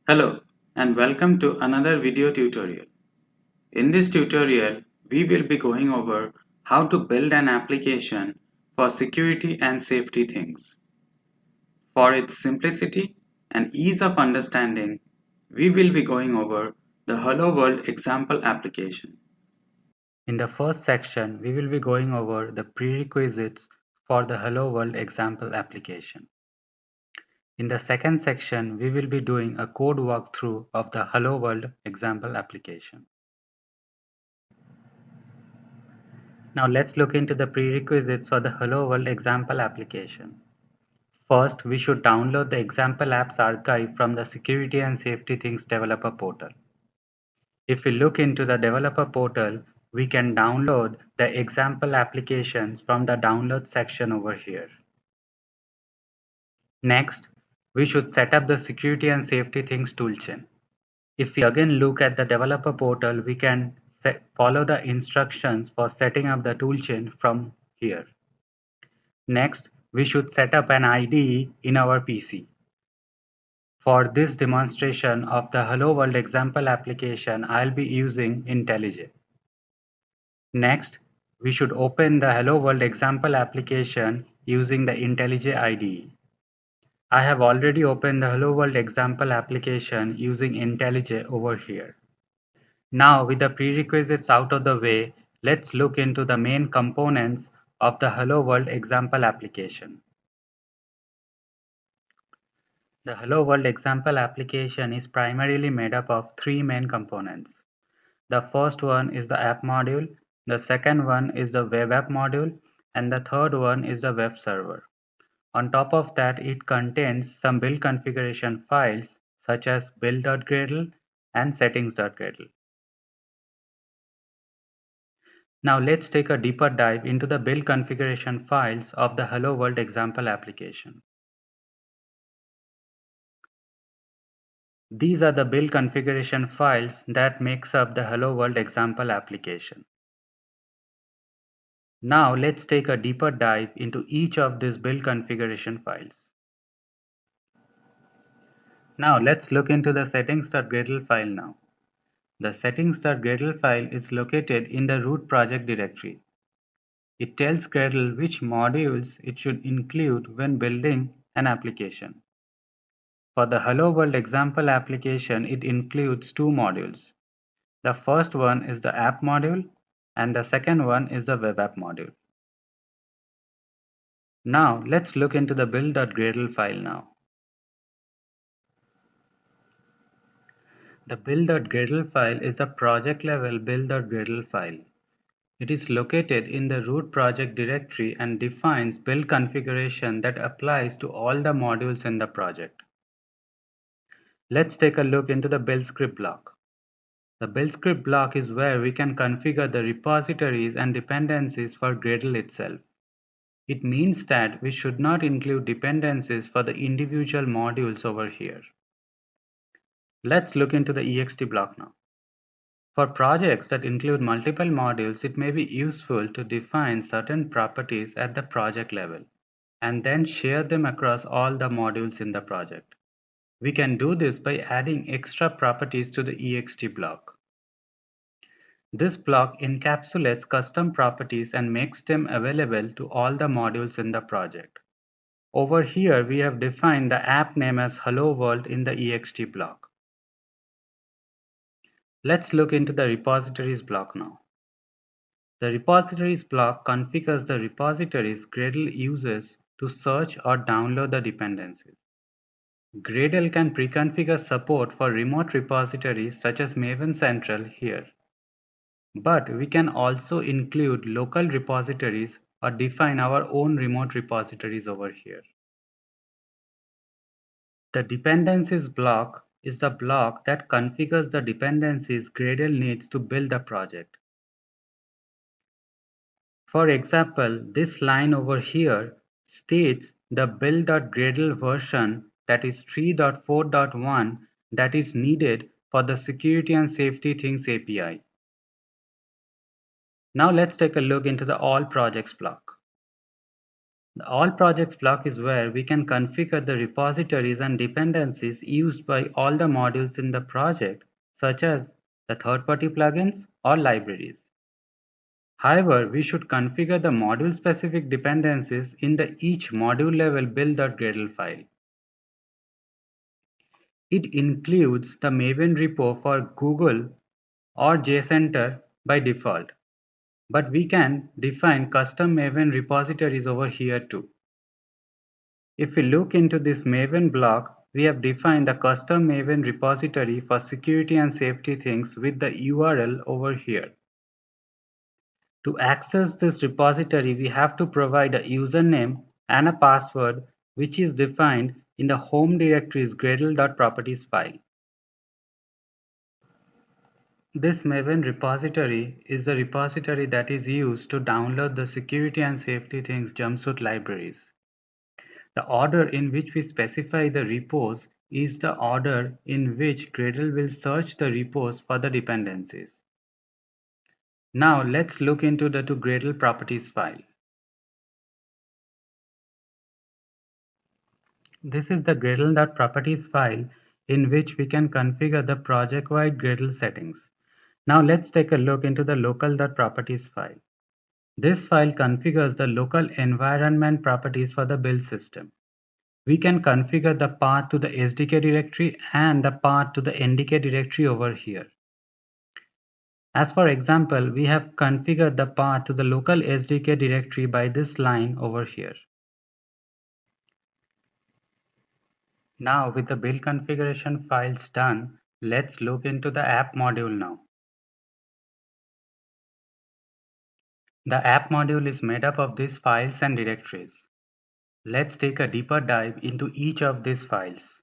Hello and welcome to another video tutorial. In this tutorial, we will be going over how to build an application for security and safety things. For its simplicity and ease of understanding, we will be going over the Hello World example application. In the first section, we will be going over the prerequisites for the Hello World example application. In the second section, we will be doing a code walkthrough of the Hello World example application. Now let's look into the prerequisites for the Hello World example application. First, we should download the example apps archive from the Security and Safety Things developer portal. If we look into the developer portal, we can download the example applications from the download section over here. Next, we should set up the Security and Safety Things toolchain. If we again look at the developer portal, we can follow the instructions for setting up the toolchain from here. Next, we should set up an IDE in our PC. For this demonstration of the Hello World example application, I'll be using IntelliJ. Next, we should open the Hello World example application using the IntelliJ IDE. I have already opened the Hello World example application using IntelliJ over here. Now, with the prerequisites out of the way, let's look into the main components of the Hello World example application. The Hello World example application is primarily made up of three main components. The first one is the app module, the second one is the web app module, and the third one is the web server. On top of that, it contains some build configuration files such as build.gradle and settings.gradle. Now let's take a deeper dive into the build configuration files of the Hello World example application. These are the build configuration files that makes up the Hello World example application. Now let's take a deeper dive into each of these build configuration files. Now let's look into the settings.gradle file now. The settings.gradle file is located in the root project directory. It tells Gradle which modules it should include when building an application. For the Hello World example application, it includes two modules. The first one is the app module and the second one is the web app module. Now let's look into the build.gradle file now. The build.gradle file is a project level build.gradle file. It is located in the root project directory and defines build configuration that applies to all the modules in the project. Let's take a look into the build script block. The build script block is where we can configure the repositories and dependencies for Gradle itself. It means that we should not include dependencies for the individual modules over here. Let's look into the ext block now. For projects that include multiple modules, it may be useful to define certain properties at the project level and then share them across all the modules in the project. We can do this by adding extra properties to the ext block. This block encapsulates custom properties and makes them available to all the modules in the project. Over here, we have defined the app name as Hello World in the ext block. Let's look into the repositories block now. The repositories block configures the repositories Gradle uses to search or download the dependencies. Gradle can pre-configure support for remote repositories such as Maven Central here. But we can also include local repositories or define our own remote repositories over here. The dependencies block is the block that configures the dependencies Gradle needs to build the project. For example, this line over here states the build.gradle version that is 3.4.1 that is needed for the Security and Safety Things API. Now let's take a look into the All Projects block. The all projects block is where we can configure the repositories and dependencies used by all the modules in the project, such as the third-party plugins or libraries. However, we should configure the module-specific dependencies in the each module-level build.gradle file. It includes the Maven repo for Google or JCenter by default, but we can define custom Maven repositories over here too. If we look into this Maven block, we have defined the custom Maven repository for security and safety things with the URL over here. To access this repository, we have to provide a username and a password, which is defined in the home directory's gradle.properties file. This Maven repository is the repository that is used to download the security and safety things jumpsuit libraries. The order in which we specify the repos is the order in which Gradle will search the repos for the dependencies. Now let's look into the to Gradle properties file. This is the Gradle.properties file in which we can configure the project-wide Gradle settings. Now let's take a look into the local.properties file. This file configures the local environment properties for the build system. We can configure the path to the SDK directory and the path to the NDK directory over here. As for example, we have configured the path to the local SDK directory by this line over here. Now with the build configuration files done, let's look into the app module now. The app module is made up of these files and directories. Let's take a deeper dive into each of these files.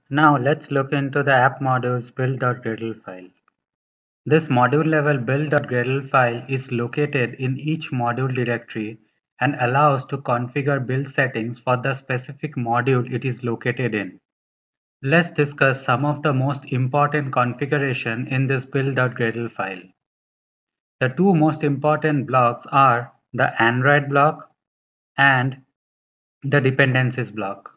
Now let's look into the app module's build.gradle file. This module level build.gradle file is located in each module directory and allows to configure build settings for the specific module it is located in. Let's discuss some of the most important configuration in this build.gradle file. The two most important blocks are the Android block and the dependencies block.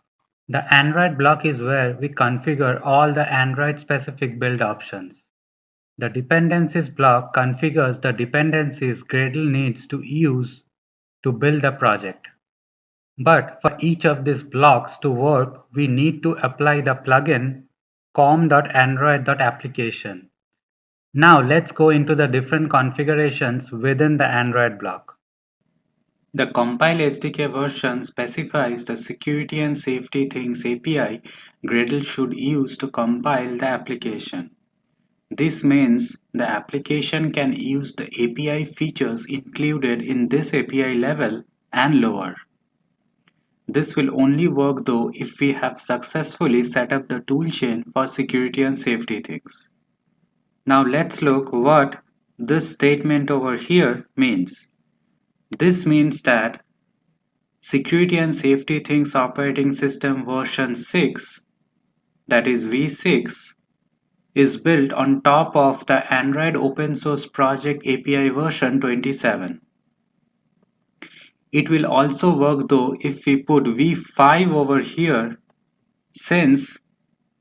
The Android block is where we configure all the Android specific build options. The dependencies block configures the dependencies Gradle needs to use to build the project. But for each of these blocks to work, we need to apply the plugin com.android.application. Now let's go into the different configurations within the Android block. The Compile SDK version specifies the security and safety things API Gradle should use to compile the application. This means the application can use the API features included in this API level and lower. This will only work though if we have successfully set up the toolchain for security and safety things. Now let's look what this statement over here means. This means that Security and Safety Things Operating System version 6, that is V6, is built on top of the Android Open Source Project API version 27. It will also work though if we put V5 over here, since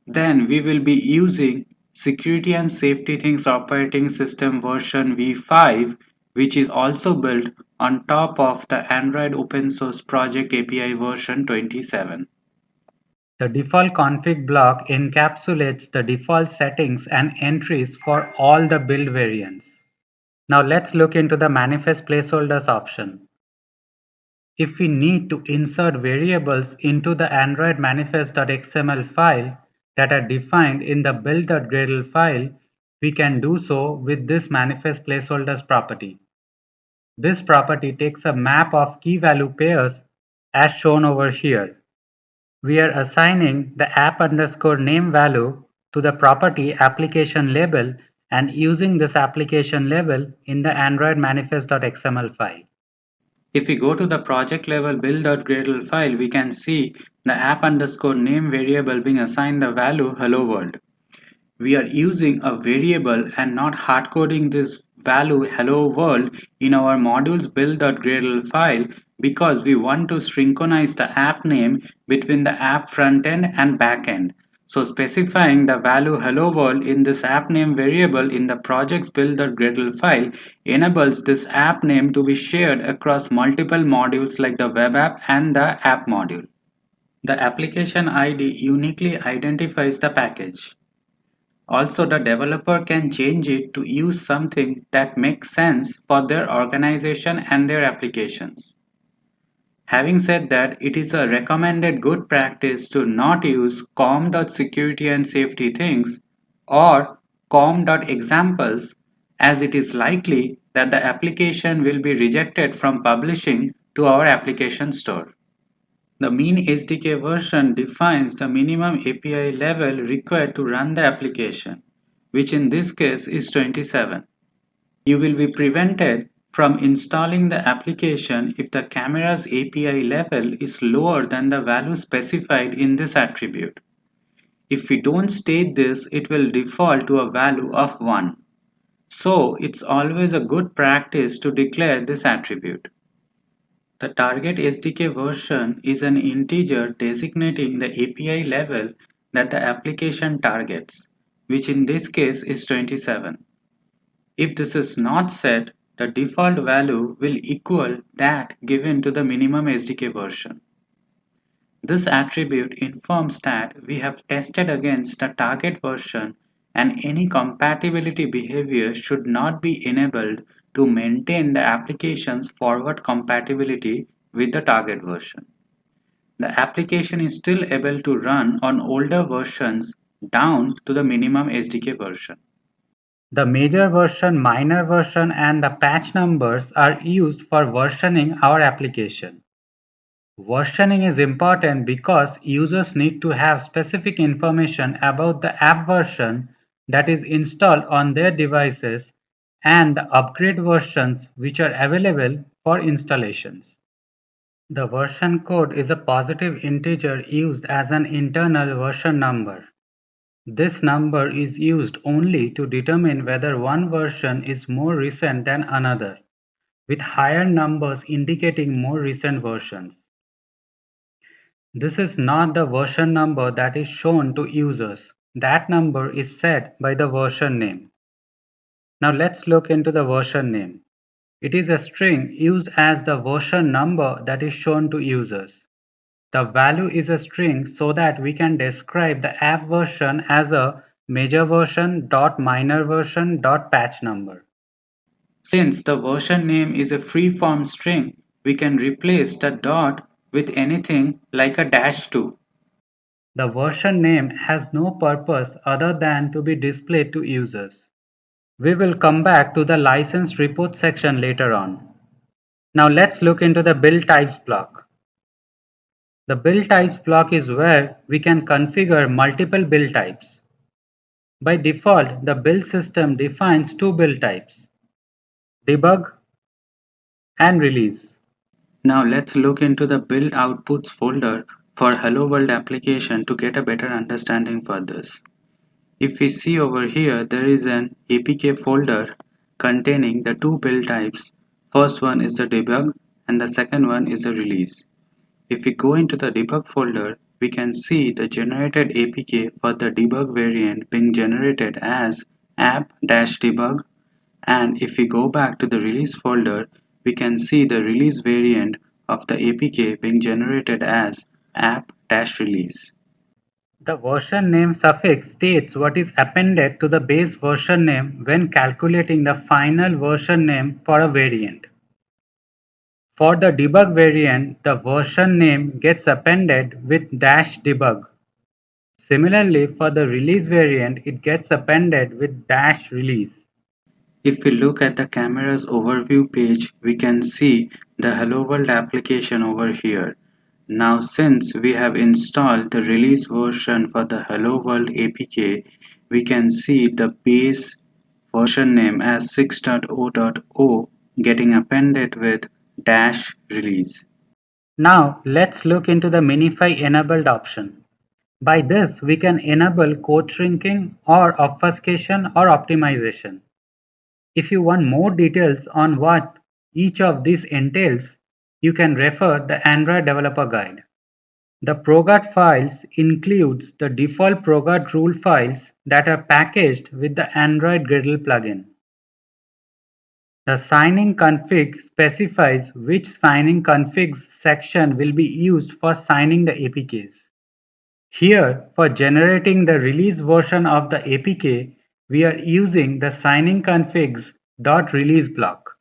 then we will be using Security and Safety Things Operating System version V5, which is also built on top of the Android Open Source Project API version 27. The default config block encapsulates the default settings and entries for all the build variants. Now let's look into the manifest placeholders option. If we need to insert variables into the Android manifest.xml file that are defined in the build.gradle file, we can do so with this manifest placeholders property. This property takes a map of key value pairs as shown over here. We are assigning the app_name value to the property application label and using this application label in the Android manifest.xml file. If we go to the project level build.gradle file, we can see the app_name variable being assigned the value hello world. We are using a variable and not hard coding this value hello world in our modules build.gradle file because we want to synchronize the app name between the app frontend and backend. So specifying the value hello world in this app name variable in the project's build.gradle file enables this app name to be shared across multiple modules like the web app and the app module. The application ID uniquely identifies the package. Also, the developer can change it to use something that makes sense for their organization and their applications. Having said that, it is a recommended good practice to not use com.security and safety things or com.examples as it is likely that the application will be rejected from publishing to our application store. The mean SDK version defines the minimum API level required to run the application, which in this case is 27. You will be prevented from installing the application if the camera's API level is lower than the value specified in this attribute. If we don't state this, it will default to a value of 1. So it's always a good practice to declare this attribute. The target SDK version is an integer designating the API level that the application targets, which in this case is 27. If this is not set, the default value will equal that given to the minimum SDK version. This attribute informs that we have tested against the target version and any compatibility behavior should not be enabled to maintain the application's forward compatibility with the target version. The application is still able to run on older versions down to the minimum SDK version. The major version, minor version, and the patch numbers are used for versioning our application. Versioning is important because users need to have specific information about the app version that is installed on their devices and the upgrade versions which are available for installations. The version code is a positive integer used as an internal version number. This number is used only to determine whether one version is more recent than another, with higher numbers indicating more recent versions. This is not the version number that is shown to users. That number is set by the version name. Now let's look into the version name. It is a string used as the version number that is shown to users. The value is a string so that we can describe the app version as a major version dot minor version dot patch number. Since the version name is a free-form string, we can replace the dot with anything like a -2. The version name has no purpose other than to be displayed to users. We will come back to the license report section later on. Now let's look into the build types block. The build types block is where we can configure multiple build types. By default, the build system defines two build types, debug and release. Now let's look into the build outputs folder for Hello World application to get a better understanding for this. If we see over here, there is an APK folder containing the two build types. First one is the debug and the second one is the release. If we go into the debug folder, we can see the generated APK for the debug variant being generated as app-debug, and if we go back to the release folder, we can see the release variant of the APK being generated as app-release. The version name suffix states what is appended to the base version name when calculating the final version name for a variant. For the debug variant, the version name gets appended with -debug. Similarly, for the release variant, it gets appended with -release. If we look at the camera's overview page, we can see the Hello World application over here. Now since we have installed the release version for the Hello World APK, we can see the base version name as 6.0.0 getting appended with -release. Now let's look into the Minify enabled option. By this we can enable code shrinking or obfuscation or optimization. If you want more details on what each of these entails, you can refer the Android Developer Guide. The ProGuard files includes the default ProGuard rule files that are packaged with the Android Gradle plugin. The signing config specifies which signing configs section will be used for signing the APKs. Here, for generating the release version of the APK, we are using the signing configs.release block.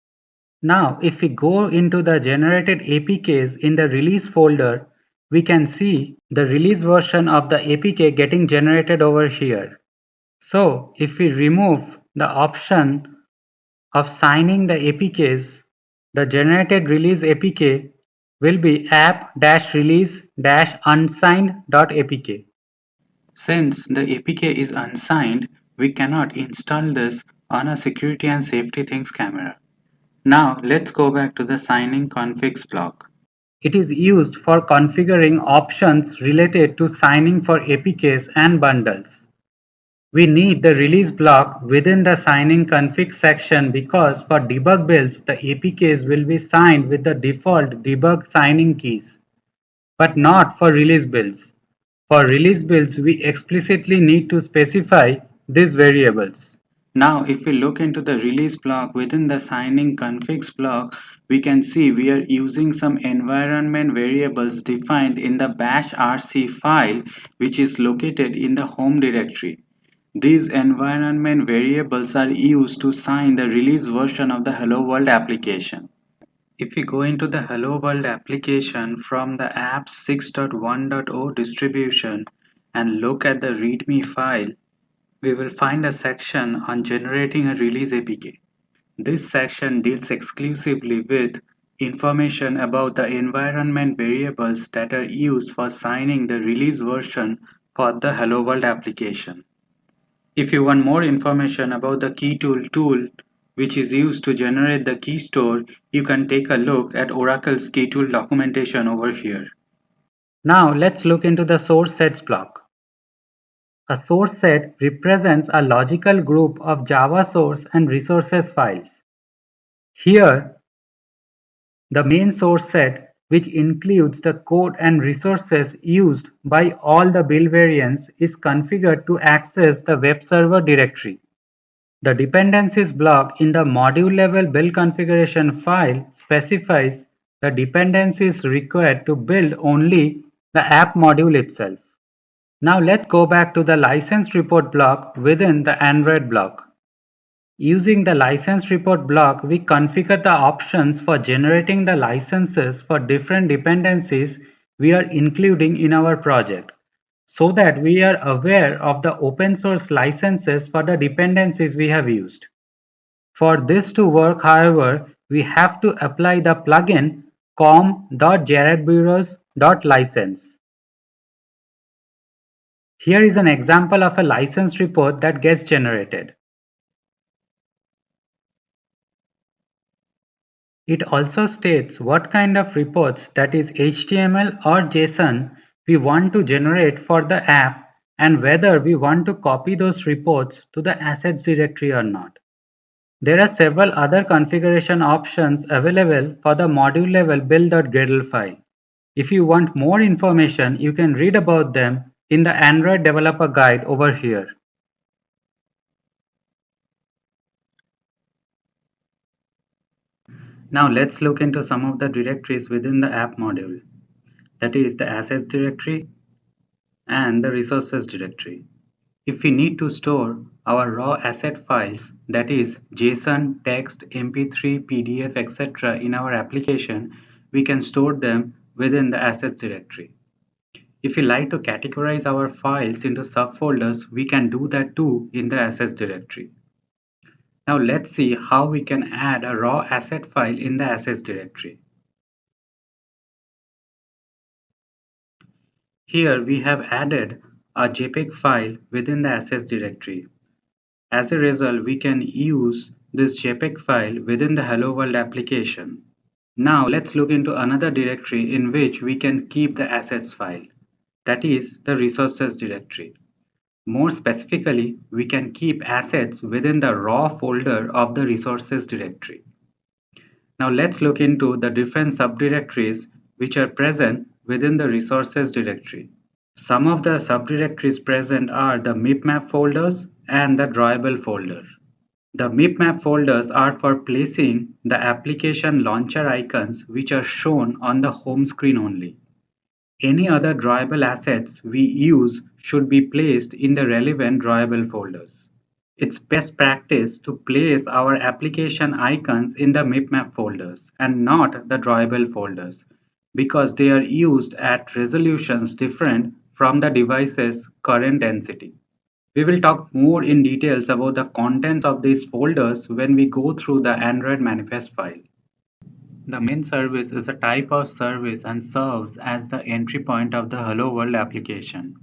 Now, if we go into the generated APKs in the release folder, we can see the release version of the APK getting generated over here. So, if we remove the option of signing the APKs, the generated release APK will be app-release-unsigned.apk. Since the APK is unsigned, we cannot install this on a security and safety things camera. Now let's go back to the signing configs block. It is used for configuring options related to signing for APKs and bundles. We need the release block within the signing config section because for debug builds, the APKs will be signed with the default debug signing keys, but not for release builds. For release builds, we explicitly need to specify these variables. Now, if we look into the release block within the signing configs block, we can see we are using some environment variables defined in the bash rc file, which is located in the home directory. These environment variables are used to sign the release version of the Hello World application. If we go into the Hello World application from the apps 6.1.0 distribution and look at the README file, we will find a section on generating a release APK. This section deals exclusively with information about the environment variables that are used for signing the release version for the Hello World application. If you want more information about the KeyTool tool, which is used to generate the key store, you can take a look at Oracle's KeyTool documentation over here. Now let's look into the source sets block. A source set represents a logical group of Java source and resources files. Here, the main source set, which includes the code and resources used by all the build variants, is configured to access the web server directory. The dependencies block in the module level build configuration file specifies the dependencies required to build only the app module itself. Now let's go back to the license report block within the Android block. Using the license report block, we configure the options for generating the licenses for different dependencies we are including in our project, so that we are aware of the open source licenses for the dependencies we have used. For this to work, however, we have to apply the plugin com.jaredburrows.license. Here is an example of a license report that gets generated. It also states what kind of reports, that is HTML or JSON, we want to generate for the app and whether we want to copy those reports to the assets directory or not. There are several other configuration options available for the module level build.gradle file. If you want more information, you can read about them in the Android Developer Guide over here. Now let's look into some of the directories within the app module. That is the assets directory and the resources directory. If we need to store our raw asset files, that is JSON, text, MP3, PDF, etc. in our application, we can store them within the assets directory. If we like to categorize our files into subfolders, we can do that too in the assets directory. Now let's see how we can add a raw asset file in the assets directory. Here we have added a JPEG file within the assets directory. As a result, we can use this JPEG file within the Hello World application. Now let's look into another directory in which we can keep the assets file, that is the resources directory. More specifically, we can keep assets within the raw folder of the resources directory. Now let's look into the different subdirectories which are present within the resources directory. Some of the subdirectories present are the MIPMAP folders and the drawable folder. The MIPMAP folders are for placing the application launcher icons which are shown on the home screen only. Any other drawable assets we use should be placed in the relevant drawable folders. It's best practice to place our application icons in the MIPMAP folders and not the drawable folders because they are used at resolutions different from the device's current density. We will talk more in details about the contents of these folders when we go through the Android manifest file. The main service is a type of service and serves as the entry point of the Hello World application.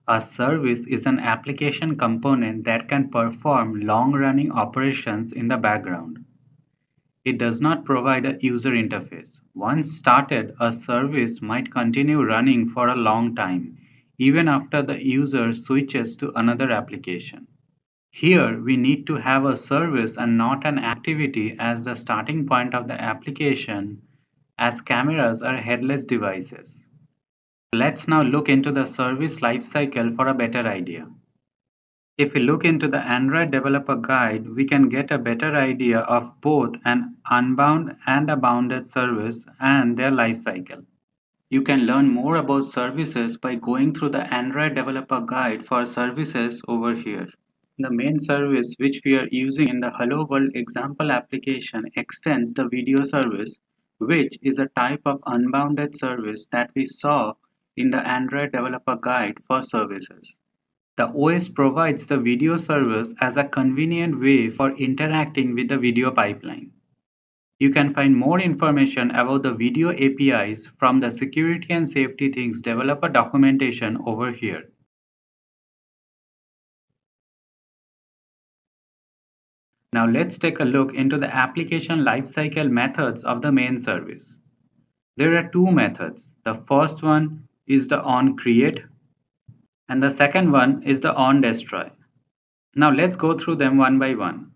A service is an application component that can perform long-running operations in the background. It does not provide a user interface. Once started, a service might continue running for a long time, even after the user switches to another application. Here, we need to have a service and not an activity as the starting point of the application, as cameras are headless devices. Let's now look into the service lifecycle for a better idea. If we look into the Android Developer Guide, we can get a better idea of both an unbound and a bounded service and their lifecycle. You can learn more about services by going through the Android Developer Guide for services over here. The main service which we are using in the Hello World example application extends the video service, which is a type of unbounded service that we saw in the Android Developer Guide for services. The OS provides the video service as a convenient way for interacting with the video pipeline. You can find more information about the video APIs from the Security and Safety Things developer documentation over here. Now let's take a look into the application lifecycle methods of the main service. There are two methods. The first one is the onCreate and the second one is the onDestroy. Now let's go through them one by one.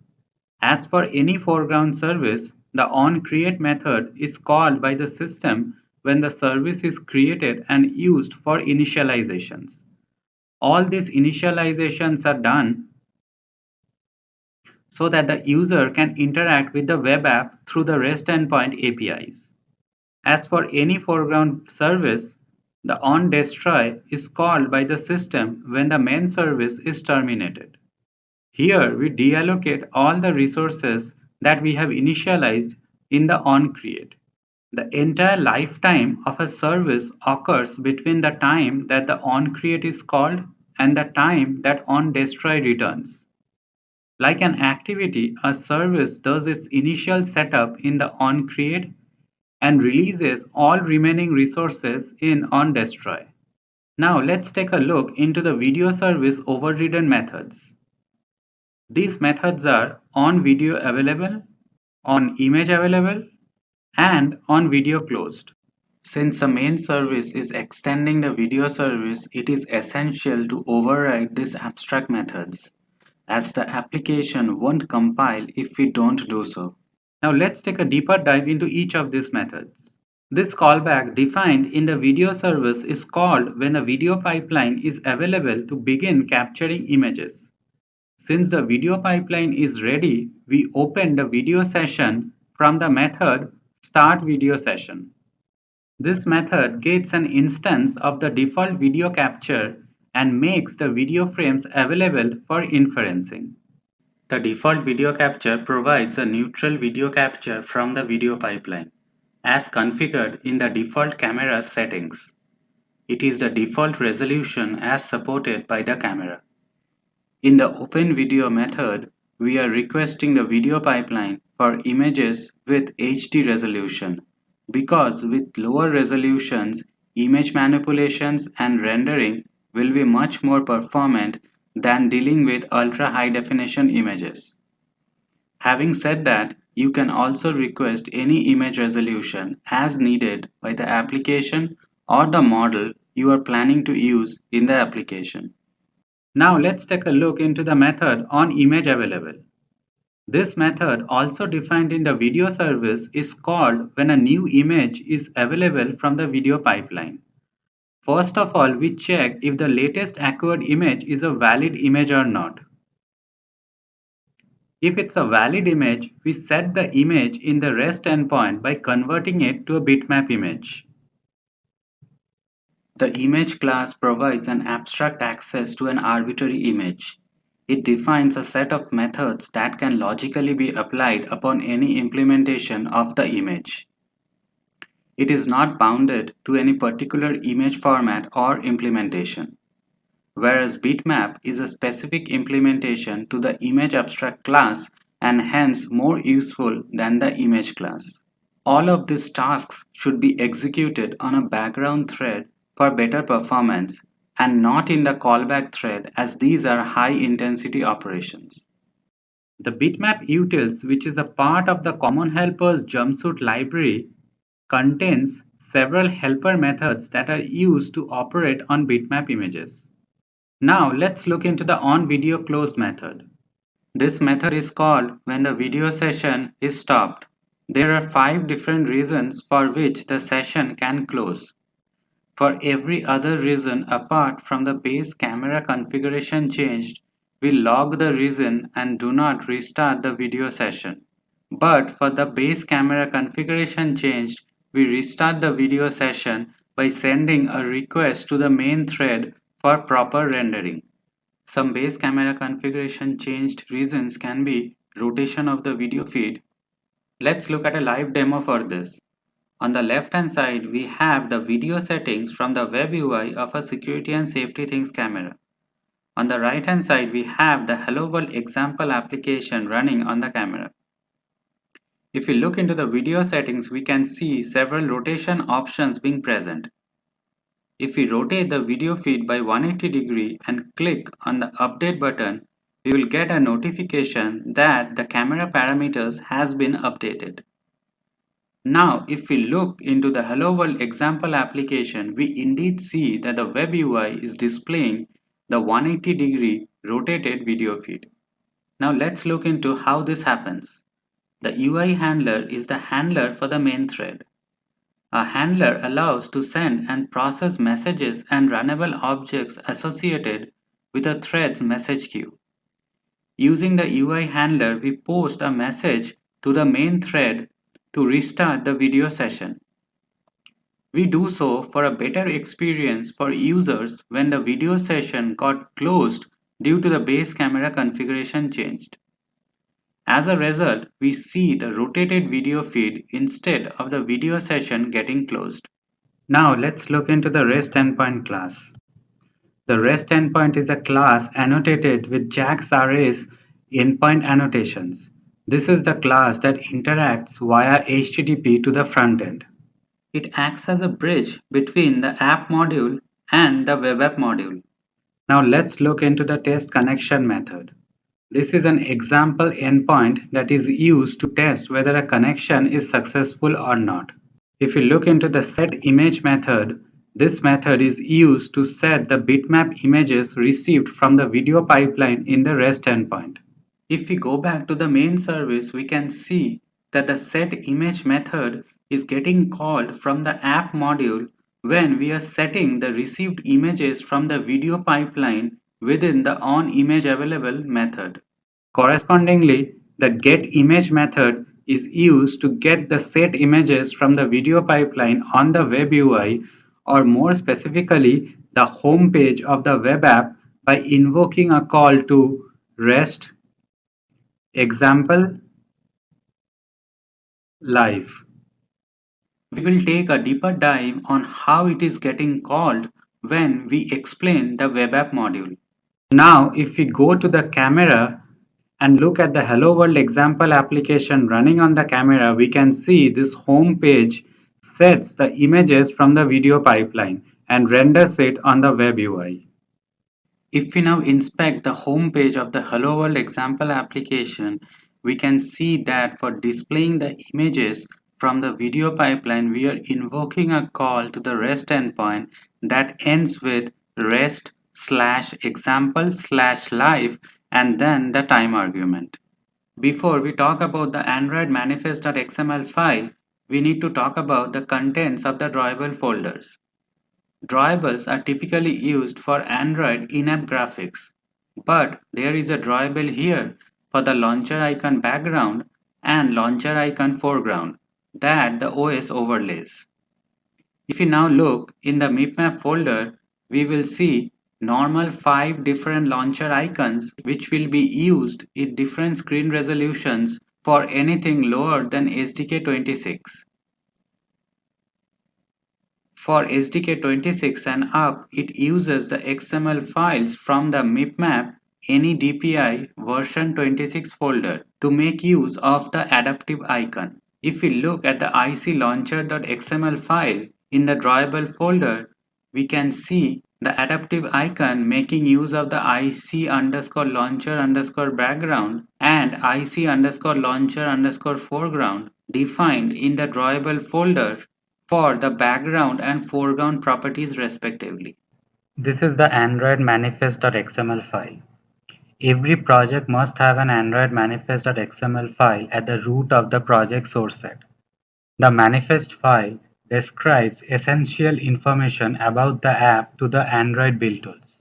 As for any foreground service, the onCreate method is called by the system when the service is created and used for initializations. All these initializations are done so that the user can interact with the web app through the REST endpoint APIs. As for any foreground service, the onDestroy is called by the system when the main service is terminated. Here we deallocate all the resources that we have initialized in the onCreate. The entire lifetime of a service occurs between the time that the onCreate is called and the time that onDestroy returns. Like an activity, a service does its initial setup in the onCreate and releases all remaining resources in onDestroy. Now let's take a look into the video service overridden methods. These methods are onVideoAvailable, onImageAvailable, and onVideoClosed. Since a main service is extending the video service, it is essential to override these abstract methods, as the application won't compile if we don't do so. Now let's take a deeper dive into each of these methods. This callback defined in the video service is called when a video pipeline is available to begin capturing images. Since the video pipeline is ready, we open the video session from the method startVideoSession. This method gets an instance of the default video capture and makes the video frames available for inferencing. The default video capture provides a neutral video capture from the video pipeline, as configured in the default camera settings. It is the default resolution as supported by the camera. In the OpenVideo method, we are requesting the video pipeline for images with HD resolution because with lower resolutions, image manipulations and rendering will be much more performant than dealing with ultra-high definition images. Having said that, you can also request any image resolution as needed by the application or the model you are planning to use in the application. Now let's take a look into the method onImageAvailable. This method, also defined in the video service, is called when a new image is available from the video pipeline. First of all, we check if the latest acquired image is a valid image or not. If it's a valid image, we set the image in the REST endpoint by converting it to a bitmap image. The image class provides an abstract access to an arbitrary image. It defines a set of methods that can logically be applied upon any implementation of the image. It is not bounded to any particular image format or implementation, whereas bitmap is a specific implementation to the image abstract class and hence more useful than the image class. All of these tasks should be executed on a background thread for better performance and not in the callback thread, as these are high intensity operations. The bitmap utils, which is a part of the Common Helpers Jumpsuit library, contains several helper methods that are used to operate on bitmap images. Now let's look into the onVideoClosed method. This method is called when the video session is stopped. There are 5 different reasons for which the session can close. For every other reason apart from the base camera configuration changed, we log the reason and do not restart the video session. But for the base camera configuration changed, we restart the video session by sending a request to the main thread for proper rendering. Some base camera configuration changed reasons can be rotation of the video feed. Let's look at a live demo for this. On the left hand side, we have the video settings from the web UI of a security and safety things camera. On the right hand side, we have the Hello World example application running on the camera. If we look into the video settings, we can see several rotation options being present. If we rotate the video feed by 180 degree and click on the update button, we will get a notification that the camera parameters has been updated. Now, if we look into the Hello World example application, we indeed see that the web UI is displaying the 180 degree rotated video feed. Now let's look into how this happens. The UI handler is the handler for the main thread. A handler allows to send and process messages and runnable objects associated with a thread's message queue. Using the UI handler, we post a message to the main thread to restart the video session. We do so for a better experience for users when the video session got closed due to the base camera configuration changed. As a result, we see the rotated video feed instead of the video session getting closed. Now let's look into the REST endpoint class. The REST endpoint is a class annotated with JAX arrays endpoint annotations. This is the class that interacts via HTTP to the front end. It acts as a bridge between the app module and the web app module. Now let's look into the test connection method. This is an example endpoint that is used to test whether a connection is successful or not. If we look into the setImage method, this method is used to set the bitmap images received from the video pipeline in the REST endpoint. If we go back to the main service, we can see that the setImage method is getting called from the app module when we are setting the received images from the video pipeline within the onImageAvailable method. Correspondingly, the getImage method is used to get the set images from the video pipeline on the web UI, or more specifically the home page of the web app, by invoking a call to REST example live. We will take a deeper dive on how it is getting called when we explain the web app module. Now, if we go to the camera and look at the Hello World example application running on the camera, we can see this home page sets the images from the video pipeline and renders it on the web UI. If we now inspect the home page of the Hello World example application, we can see that for displaying the images from the video pipeline, we are invoking a call to the REST endpoint that ends with REST /example/live and then the time argument. Before we talk about the Android manifest.xml file, we need to talk about the contents of the drawable folders. Drawables are typically used for Android in-app graphics, but there is a drawable here for the launcher icon background and launcher icon foreground that the OS overlays. If we now look in the MIPMAP folder, we will see normal 5 different launcher icons which will be used in different screen resolutions for anything lower than SDK26. For SDK26 and up, it uses the XML files from the MIPMAP any DPI version 26 folder to make use of the adaptive icon. If we look at the iclauncher.xml file in the drawable folder, we can see the adaptive icon making use of the IC_launcher_background and IC_launcher_foreground defined in the drawable folder for the background and foreground properties respectively. This is the Android manifest.xml file. Every project must have an Android manifest.xml file at the root of the project source set. The manifest file describes essential information about the app to the Android build tools.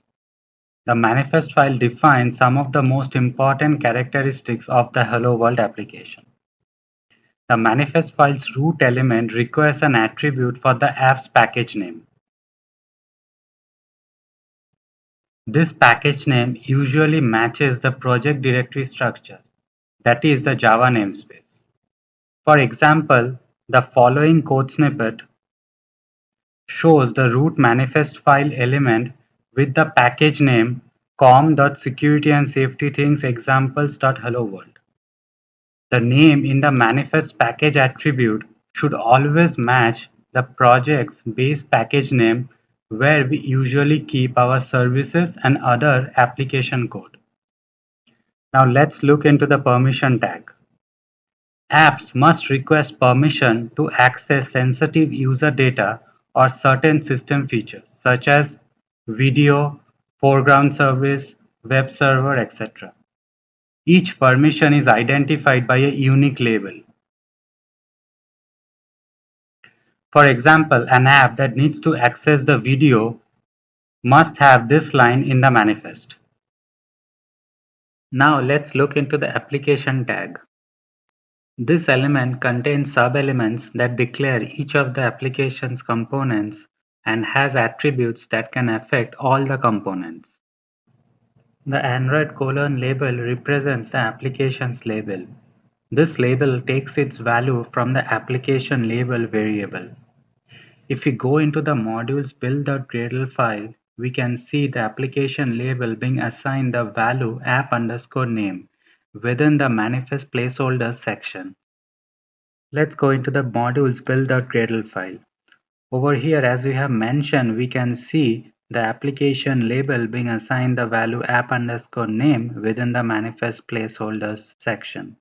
The manifest file defines some of the most important characteristics of the Hello World application. The manifest file's root element requires an attribute for the app's package name. This package name usually matches the project directory structure, that is the Java namespace. For example, the following code snippet shows the root manifest file element with the package name com.security_and_safety_things_examples.hello-world. The name in the manifest package attribute should always match the project's base package name where we usually keep our services and other application code. Now let's look into the permission tag. Apps must request permission to access sensitive user data or certain system features such as video, foreground service, web server, etc. Each permission is identified by a unique label. For example, an app that needs to access the video must have this line in the manifest. Now let's look into the application tag. This element contains sub-elements that declare each of the application's components and has attributes that can affect all the components. The Android : label represents the application's label. This label takes its value from the application label variable. If we go into the modules build.gradle file, we can see the application label being assigned the value app_name within the manifest placeholders section. Let's go into the modules build.gradle file. Over here, as we have mentioned, we can see the application label being assigned the value app_name within the manifest placeholders section.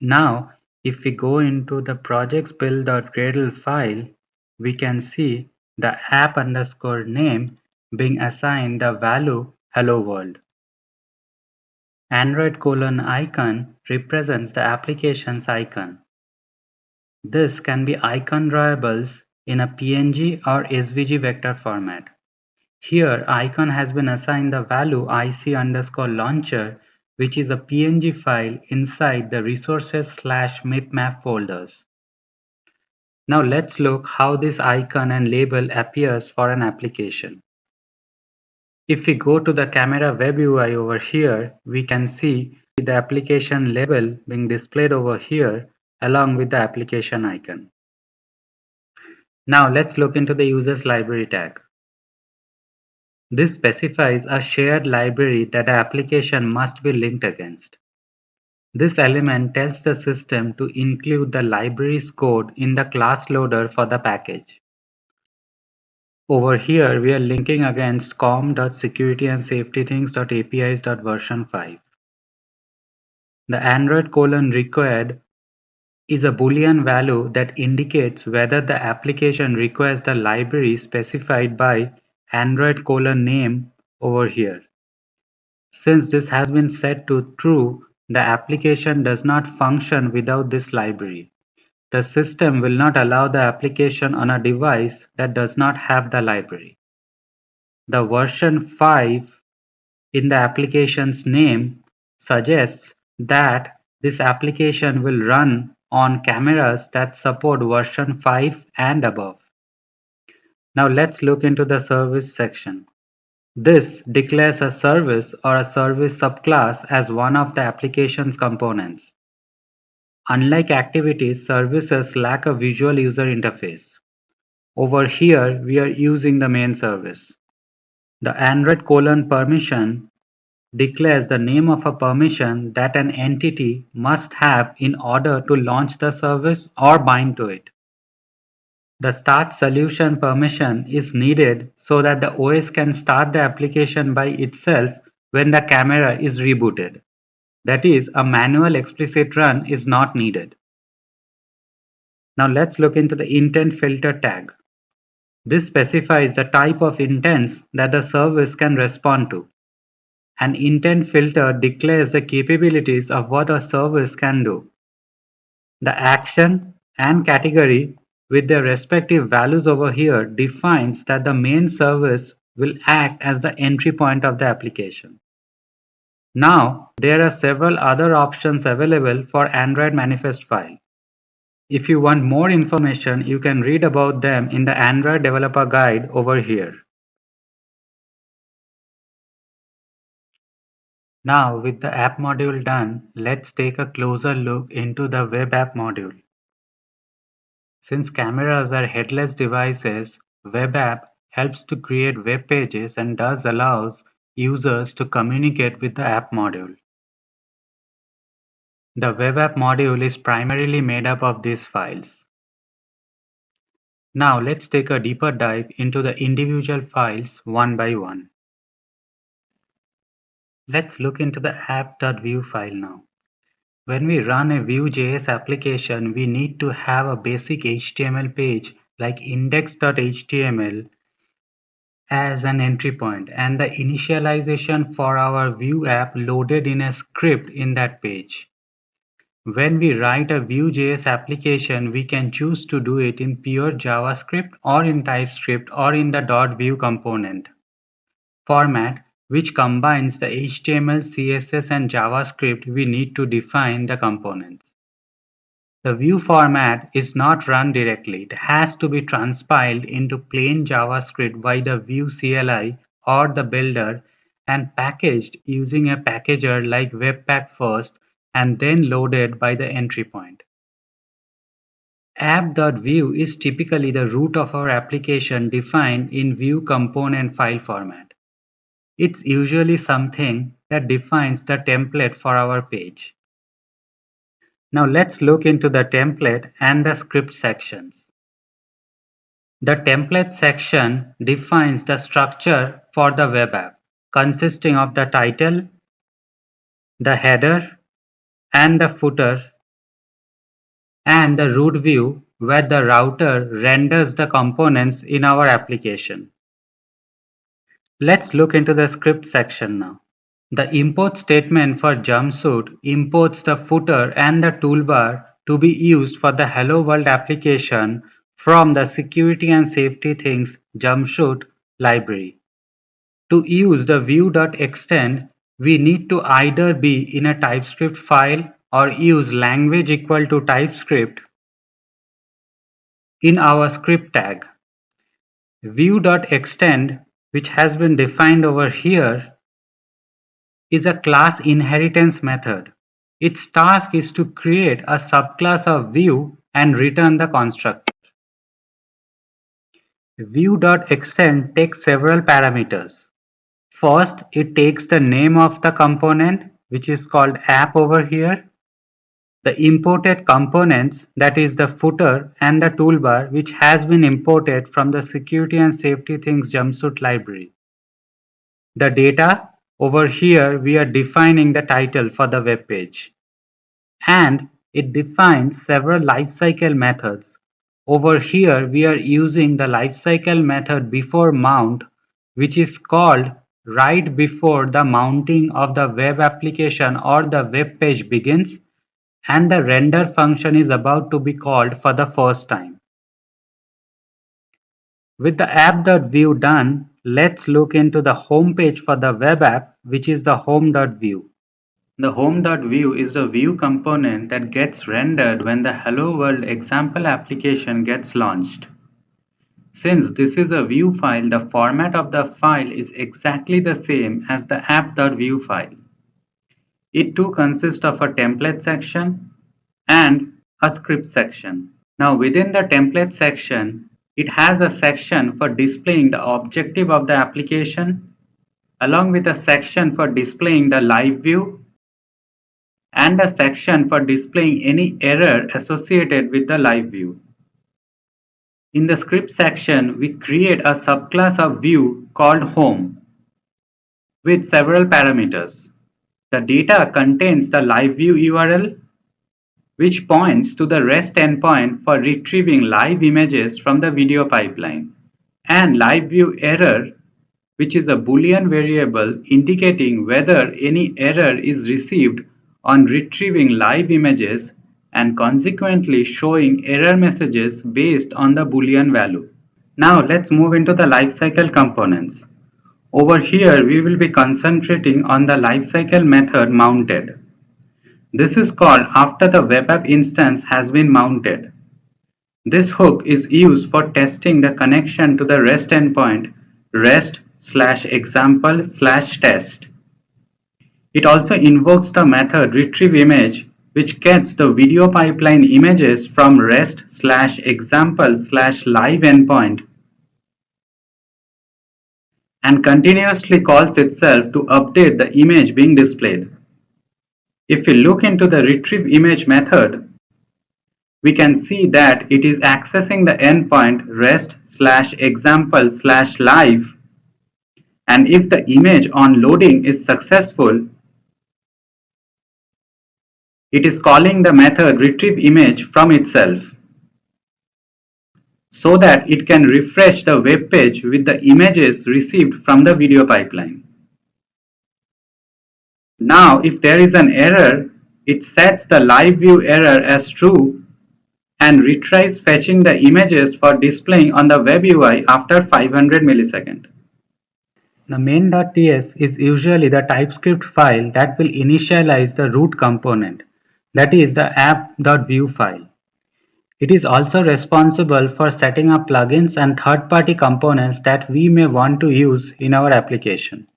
Now, if we go into the projects build.gradle file, we can see the app_name being assigned the value hello world. Android : icon represents the application's icon. This can be icon drawables in a PNG or SVG vector format. Here, icon has been assigned the value IC_launcher, which is a PNG file inside the resources/mipmap folders. Now let's look how this icon and label appears for an application. If we go to the camera web UI over here, we can see the application label being displayed over here along with the application icon. Now let's look into the users library tag. This specifies a shared library that the application must be linked against. This element tells the system to include the library's code in the class loader for the package. Over here, we are linking against com.security_and_safety_things_apis.version 5. The Android : required is a Boolean value that indicates whether the application requires the library specified by Android : name over here. Since this has been set to true, the application does not function without this library. The system will not allow the application on a device that does not have the library. The version 5 in the application's name suggests that this application will run on cameras that support version 5 and above. Now let's look into the service section. This declares a service or a service subclass as one of the application's components. Unlike activities, services lack a visual user interface. Over here, we are using the main service. The Android permission declares the name of a permission that an entity must have in order to launch the service or bind to it. The start solution permission is needed so that the OS can start the application by itself when the camera is rebooted. That is, a manual explicit run is not needed. Now let's look into the intent filter tag. This specifies the type of intents that the service can respond to. An intent filter declares the capabilities of what a service can do. The action and category with their respective values over here defines that the main service will act as the entry point of the application. Now, there are several other options available for Android manifest file. If you want more information, you can read about them in the Android Developer Guide over here. Now, with the app module done, let's take a closer look into the web app module. Since cameras are headless devices, web app helps to create web pages and thus allows users to communicate with the app module. The web app module is primarily made up of these files. Now let's take a deeper dive into the individual files one by one. Let's look into the app.view file now. When we run a Vue.js application, we need to have a basic HTML page like index.html as an entry point and the initialization for our Vue app loaded in a script in that page. When we write a Vue.js application, we can choose to do it in pure JavaScript or in TypeScript or in the .vue component format, which combines the HTML, CSS, and JavaScript we need to define the components. The Vue format is not run directly. It has to be transpiled into plain JavaScript by the Vue CLI or the builder and packaged using a packager like Webpack first and then loaded by the entry point. App.vue is typically the root of our application defined in Vue component file format. It's usually something that defines the template for our page. Now let's look into the template and the script sections. The template section defines the structure for the web app, consisting of the title, the header, and the footer, and the root view where the router renders the components in our application. Let's look into the script section now. The import statement for Jumpsuit imports the footer and the toolbar to be used for the Hello World application from the Security and Safety Things Jumpsuit library. To use the view.extend, we need to either be in a TypeScript file or use language equal to TypeScript in our script tag. View.extend, which has been defined over here, is a class inheritance method. Its task is to create a subclass of Vue and return the constructor. View.extend takes several parameters. First, it takes the name of the component, which is called app over here, the imported components, that is the footer and the toolbar, which has been imported from the Security and Safety Things Jumpsuit library. The data, over here we are defining the title for the web page. And it defines several lifecycle methods. Over here we are using the lifecycle method before mount, which is called right before the mounting of the web application or the web page begins and the render function is about to be called for the first time. With the app.view done, let's look into the home page for the web app, which is the home.view. The home.view is the view component that gets rendered when the Hello World example application gets launched. Since this is a view file, the format of the file is exactly the same as the app.view file. It too consists of a template section and a script section. Now within the template section, it has a section for displaying the objective of the application, along with a section for displaying the live view and a section for displaying any error associated with the live view. In the script section, we create a subclass of view called home with several parameters. The data contains the live view URL, which points to the REST endpoint for retrieving live images from the video pipeline, and live view error, which is a Boolean variable indicating whether any error is received on retrieving live images and consequently showing error messages based on the Boolean value. Now let's move into the lifecycle components. Over here, we will be concentrating on the lifecycle method mounted. This is called after the web app instance has been mounted. This hook is used for testing the connection to the REST endpoint rest/example/test. It also invokes the method retrieveImage, which gets the video pipeline images from rest/example/live endpoint and continuously calls itself to update the image being displayed. If we look into the retrieveImage method, we can see that it is accessing the endpoint rest/example/live, and if the image on loading is successful, it is calling the method retrieveImage from itself so that it can refresh the web page with the images received from the video pipeline. Now if there is an error, it sets the live view error as true and retries fetching the images for displaying on the web UI after 500 milliseconds. The main.ts is usually the TypeScript file that will initialize the root component, that is the app.view file. It is also responsible for setting up plugins and third-party components that we may want to use in our application.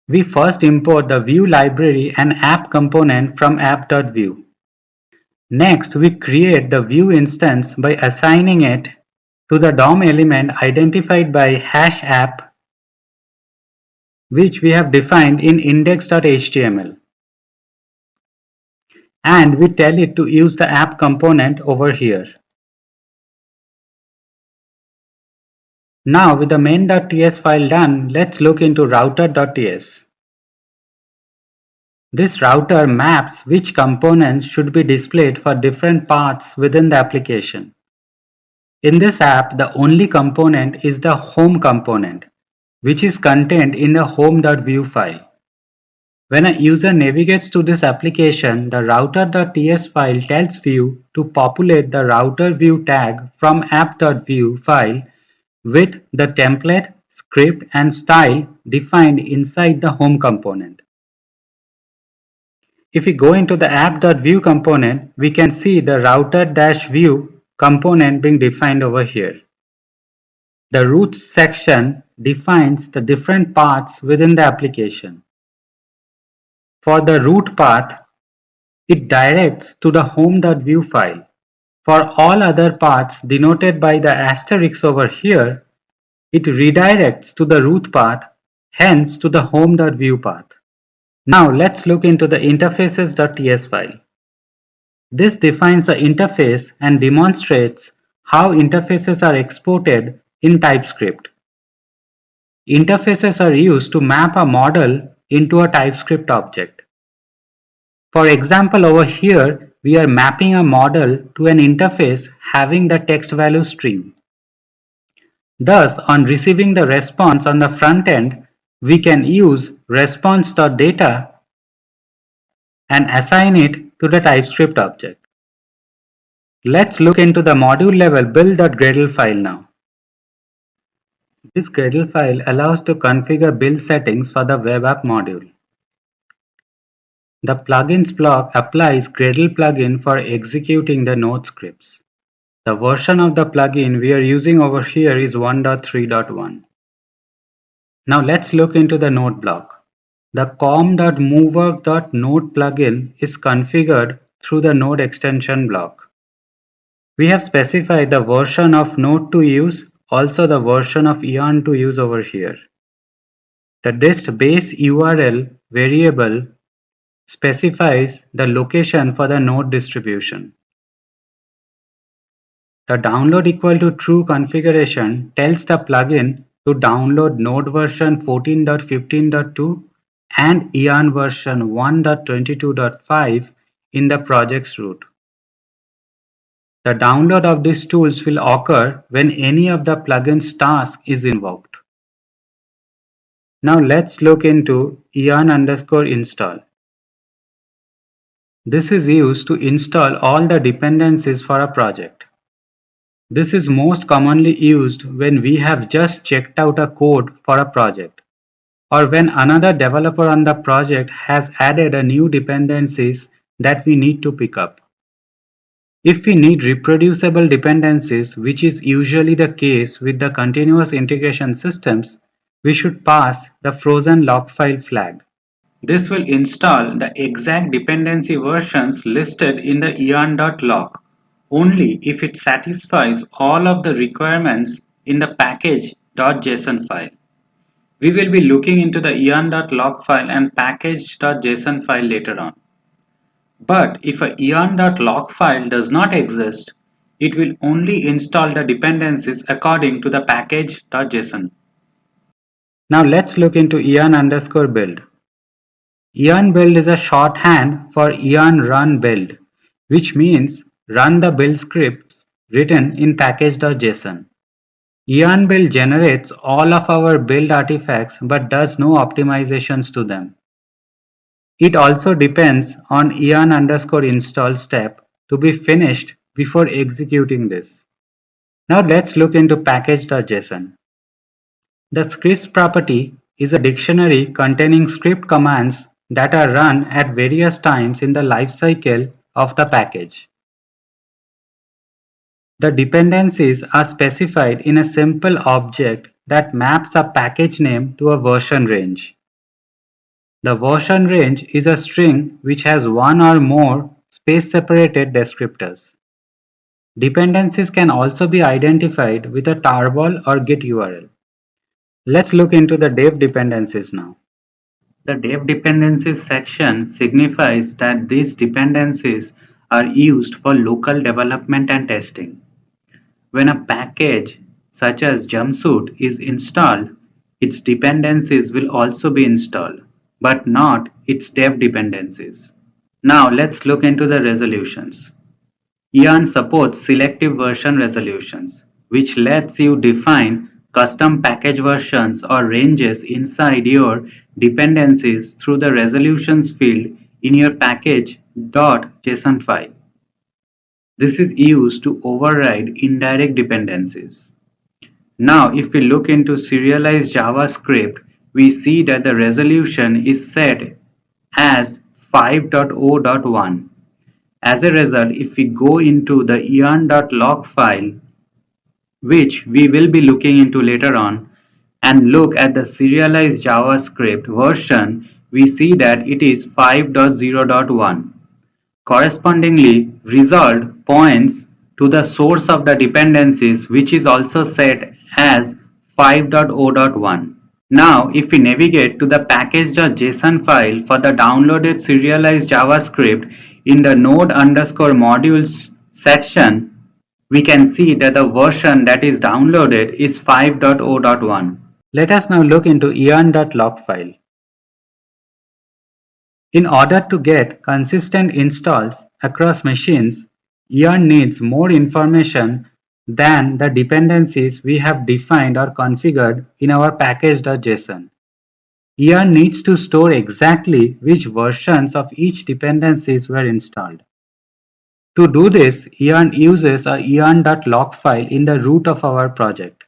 We first import the view library and app component from app.view. Next, we create the view instance by assigning it to the DOM element identified by #app, which we have defined in index.html. And we tell it to use the app component over here. Now with the main.ts file done, let's look into router.ts. This router maps which components should be displayed for different paths within the application. In this app, the only component is the home component, which is contained in the home.view file. When a user navigates to this application, the router.ts file tells Vue to populate the router view tag from app.view file with the template, script, and style defined inside the home component. If we go into the app.view component, we can see the router-view component being defined over here. The root section defines the different paths within the application. For the root path, it directs to the home.view file. For all other paths denoted by the asterisk over here, it redirects to the root path, hence to the home.view path. Now let's look into the interfaces.ts file. This defines the interface and demonstrates how interfaces are exported in TypeScript. Interfaces are used to map a model into a TypeScript object. For example, over here, we are mapping a model to an interface having the text value stream. Thus, on receiving the response on the front end, we can use response.data and assign it to the TypeScript object. Let's look into the module level build.gradle file now. This Gradle file allows to configure build settings for the web app module. The plugins block applies Gradle plugin for executing the node scripts. The version of the plugin we are using over here is 1.3.1. Now let's look into the node block. The com.mover.node plugin is configured through the node extension block. We have specified the version of node to use, also the version of yarn to use over here. The dist base URL variable specifies the location for the node distribution. The download equal to true configuration tells the plugin to download node version 14.15.2 and yarn version 1.22.5 in the project's root. The download of these tools will occur when any of the plugin's task is invoked. Now let's look into yarn_install. This is used to install all the dependencies for a project. This is most commonly used when we have just checked out a code for a project, or when another developer on the project has added a new dependencies that we need to pick up. If we need reproducible dependencies, which is usually the case with the continuous integration systems, we should pass the frozen log file flag. This will install the exact dependency versions listed in the yarn.log only if it satisfies all of the requirements in the package.json file. We will be looking into the yarn.log file and package.json file later on. But if a yarn.log file does not exist, it will only install the dependencies according to the package.json. Now let's look into yarn_build. Yarn build is a shorthand for yarn run build, which means run the build scripts written in package.json. Yarn build generates all of our build artifacts but does no optimizations to them. It also depends on yarn_install step to be finished before executing this. Now let's look into package.json. The scripts property is a dictionary containing script commands that are run at various times in the lifecycle of the package. The dependencies are specified in a simple object that maps a package name to a version range. The version range is a string which has one or more space-separated descriptors. Dependencies can also be identified with a tarball or git URL. Let's look into the dev dependencies now. The dev dependencies section signifies that these dependencies are used for local development and testing. When a package such as Jumpsuit is installed, its dependencies will also be installed, but not its dev dependencies. Now let's look into the resolutions. Yarn supports selective version resolutions, which lets you define custom package versions or ranges inside your dependencies through the resolutions field in your package.json file. This is used to override indirect dependencies. Now, if we look into serialized JavaScript, we see that the resolution is set as 5.0.1. As a result, if we go into the yarn.log file, which we will be looking into later on, and look at the serialized JavaScript version, we see that it is 5.0.1. Correspondingly, result points to the source of the dependencies, which is also set as 5.0.1. Now, if we navigate to the package.json file for the downloaded serialized JavaScript in the node_modules section, we can see that the version that is downloaded is 5.0.1. Let us now look into yarn.log file. In order to get consistent installs across machines, Yarn needs more information than the dependencies we have defined or configured in our package.json. Yarn needs to store exactly which versions of each dependencies were installed. To do this, Yarn uses a yarn.log file in the root of our project.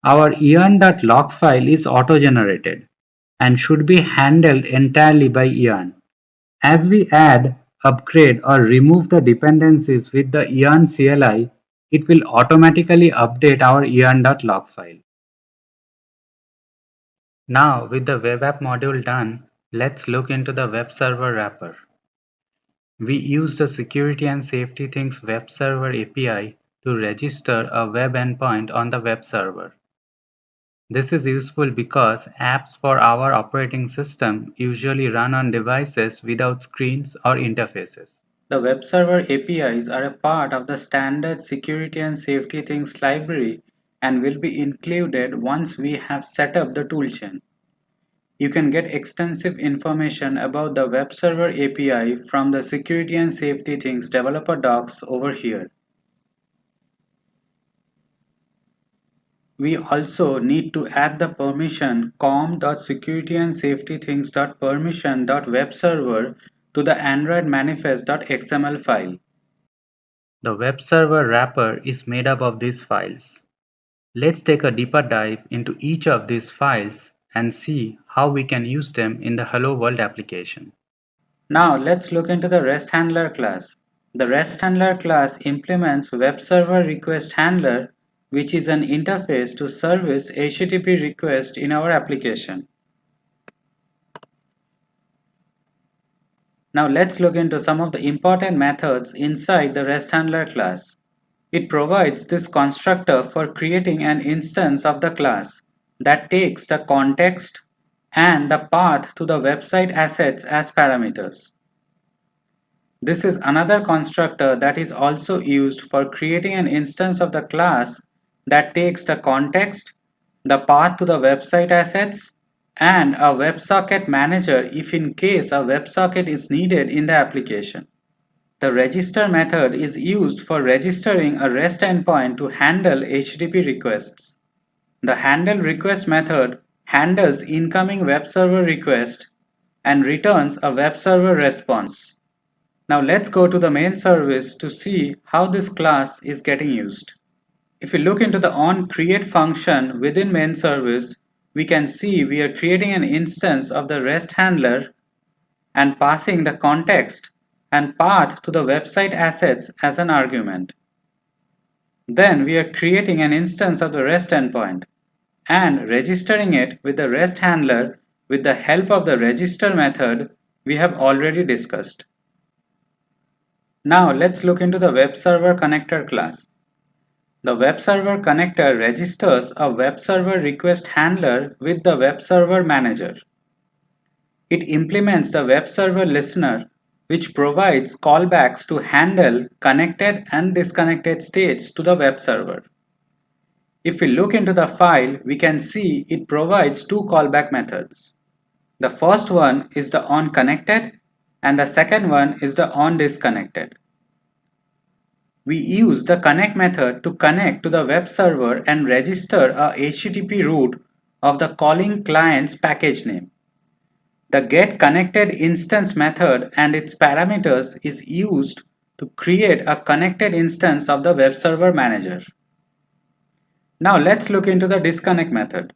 Our yarn.log file is auto-generated and should be handled entirely by Yarn. As we add, upgrade, or remove the dependencies with the Yarn CLI, it will automatically update our yarn.log file. Now, with the web app module done, let's look into the web server wrapper. We use the Security and Safety Things web server API to register a web endpoint on the web server. This is useful because apps for our operating system usually run on devices without screens or interfaces. The web server APIs are a part of the standard Security and Safety Things library and will be included once we have set up the toolchain. You can get extensive information about the web server API from the Security and Safety Things developer docs over here. We also need to add the permission com.securityandsafetythings.permission.webserver to the Android manifest.xml file. The web server wrapper is made up of these files. Let's take a deeper dive into each of these files and see how we can use them in the Hello World application. Now let's look into the REST handler class. The REST handler class implements web server request handler, which is an interface to service HTTP request in our application. Now let's look into some of the important methods inside the REST handler class. It provides this constructor for creating an instance of the class that takes the context and the path to the website assets as parameters. This is another constructor that is also used for creating an instance of the class that takes the context, the path to the website assets, and a WebSocket manager if in case a WebSocket is needed in the application. The register method is used for registering a REST endpoint to handle HTTP requests. The handle request method handles incoming web server request and returns a web server response. Now let's go to the main service to see how this class is getting used. If we look into the onCreate function within main service, we can see we are creating an instance of the REST handler and passing the context and path to the website assets as an argument. Then we are creating an instance of the REST endpoint and registering it with the REST handler with the help of the register method we have already discussed. Now let's look into the web server connector class. The web server connector registers a web server request handler with the web server manager. It implements the web server listener, which provides callbacks to handle connected and disconnected states to the web server. If we look into the file, we can see it provides two callback methods. The first one is the onConnected and the second one is the onDisconnected. We use the connect method to connect to the web server and register a HTTP route of the calling client's package name. The getConnectedInstance method and its parameters is used to create a connected instance of the web server manager. Now let's look into the disconnect method.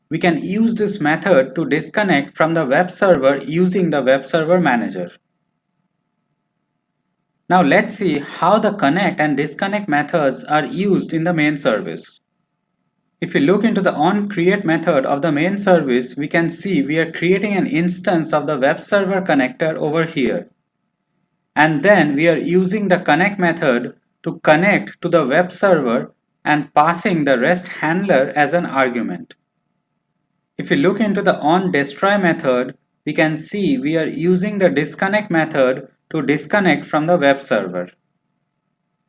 We can use this method to disconnect from the web server using the web server manager. Now let's see how the connect and disconnect methods are used in the main service. If we look into the onCreate method of the main service, we can see we are creating an instance of the web server connector over here. And then we are using the connect method to connect to the web server and passing the REST handler as an argument. If we look into the onDestroy method, we can see we are using the disconnect method to disconnect from the web server.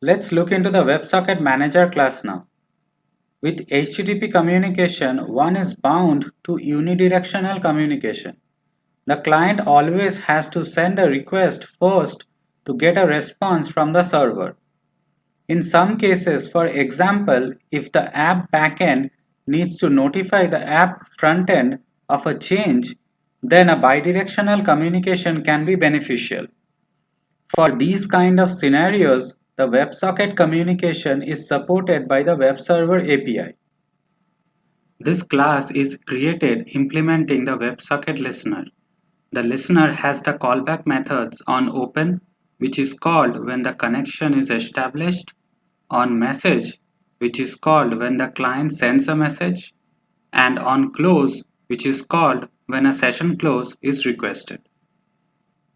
Let's look into the WebSocket Manager class now. With HTTP communication, one is bound to unidirectional communication. The client always has to send a request first to get a response from the server. In some cases, for example, if the app backend needs to notify the app frontend of a change, then a bidirectional communication can be beneficial. For these kind of scenarios, the WebSocket communication is supported by the Web Server API. This class is created implementing the WebSocket listener. The listener has the callback methods on open, which is called when the connection is established, on message, which is called when the client sends a message, and on close, which is called when a session close is requested.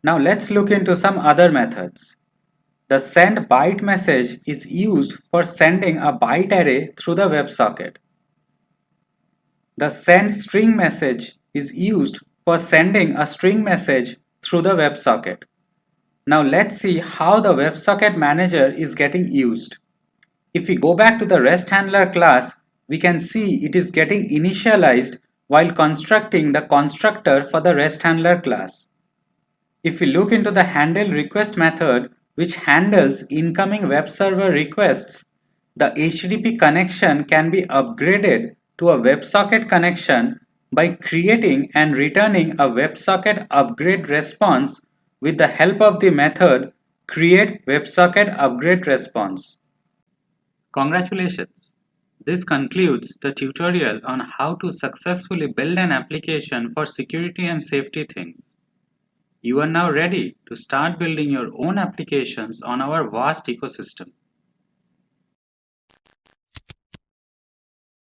Now let's look into some other methods. The send byte message is used for sending a byte array through the WebSocket. The send string message is used for sending a string message through the WebSocket. Now let's see how the WebSocket manager is getting used. If we go back to the REST handler class, we can see it is getting initialized while constructing the constructor for the REST handler class. If we look into the handle request method, which handles incoming web server requests, the HTTP connection can be upgraded to a WebSocket connection by creating and returning a WebSocket upgrade response with the help of the method create WebSocket upgrade response. Congratulations! This concludes the tutorial on how to successfully build an application for security and safety things. You are now ready to start building your own applications on our vast ecosystem.